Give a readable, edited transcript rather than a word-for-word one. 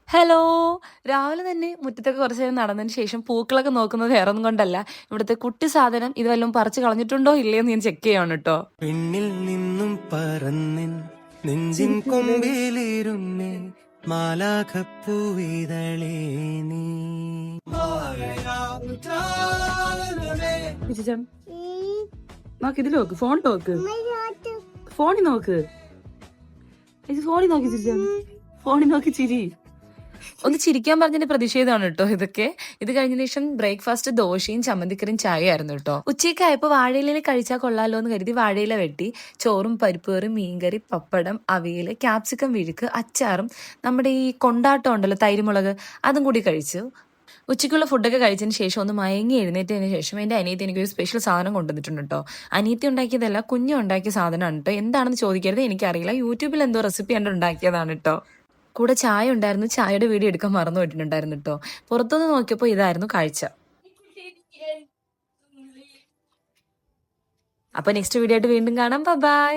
Hello! രാവിലെ തന്നെ മുറ്റത്തൊക്കെ കുറച്ച് നേരം നടന്നതിന് ശേഷം പൂക്കളൊക്കെ നോക്കുന്നത് വേറൊന്നും കൊണ്ടല്ല. ഇവിടുത്തെ കുട്ടി സാധനം ഇത് വല്ലതും പറിച്ച് കളഞ്ഞിട്ടുണ്ടോ ഇല്ലയോന്ന് ഞാൻ ചെക്ക് ചെയ്യാണ് ട്ടോ. പിന്നിൽ നിന്നും പറന്നിൻ നെഞ്ചിൻ കൊമ്പിലിരുന്നേ മാലാഖപ്പൂവിതളേ നീ. നോക്ക് ഇതിൽ നോക്ക്, ഫോൺ നോക്ക്, ഫോണിൽ നോക്ക്, ഫോണിൽ നോക്കി ചിരിച്ചാ, ഫോണിൽ നോക്കി ചിരി. ഒന്ന് ചിരിക്കാൻ പറഞ്ഞതിന്റെ പ്രതിഷേധമാണ് കേട്ടോ ഇതൊക്കെ. ഇത് കഴിഞ്ഞ ശേഷം ബ്രേക്ക്ഫാസ്റ്റ് ദോശയും ചമ്മന്തിക്കറിയും ചായയായിരുന്നു കേട്ടോ. ഉച്ചയ്ക്കായപ്പോൾ വാഴയില കഴിച്ചാൽ കൊള്ളാലോ എന്ന് കരുതി വാഴയില വെട്ടി ചോറും പരിപ്പ് കറി, മീൻകറി, പപ്പടം, അവിയൽ, ക്യാപ്സിക്കം വിഴുക്ക്, അച്ചാറും നമ്മുടെ ഈ കൊണ്ടാട്ടം ഉണ്ടല്ലോ തൈരുമുളക്, അതും കൂടി കഴിച്ചു. ഉച്ചയ്ക്കുള്ള ഫുഡൊക്കെ കഴിച്ചതിന് ശേഷം ഒന്ന് മയങ്ങി എഴുന്നേറ്റതിന് ശേഷം എൻ്റെ അനിയത്തി എനിക്കൊരു സ്പെഷ്യൽ സാധനം കൊണ്ടുവന്നിട്ടുണ്ട് കേട്ടോ. അനിയത്തി ഉണ്ടാക്കിയതല്ല, കുഞ്ഞു ഉണ്ടാക്കിയ സാധനമാണ് കേട്ടോ. എന്താണെന്ന് ചോദിക്കരുത്, എനിക്കറിയില്ല. യൂട്യൂബിൽ എന്തോ റെസിപ്പി കണ്ട് ഉണ്ടാക്കിയതാണ് കേട്ടോ. കൂടെ ചായ ഉണ്ടായിരുന്നു. ചായയുടെ വീഡിയോ എടുക്കാൻ മറന്നു പോയിട്ടുണ്ടായിരുന്നു കേട്ടോ. പുറത്തുനിന്ന് നോക്കിയപ്പോൾ ഇതായിരുന്നു കാഴ്ച. അപ്പൊ നെക്സ്റ്റ് വീഡിയോ ആയിട്ട് വീണ്ടും കാണാം. ബൈ.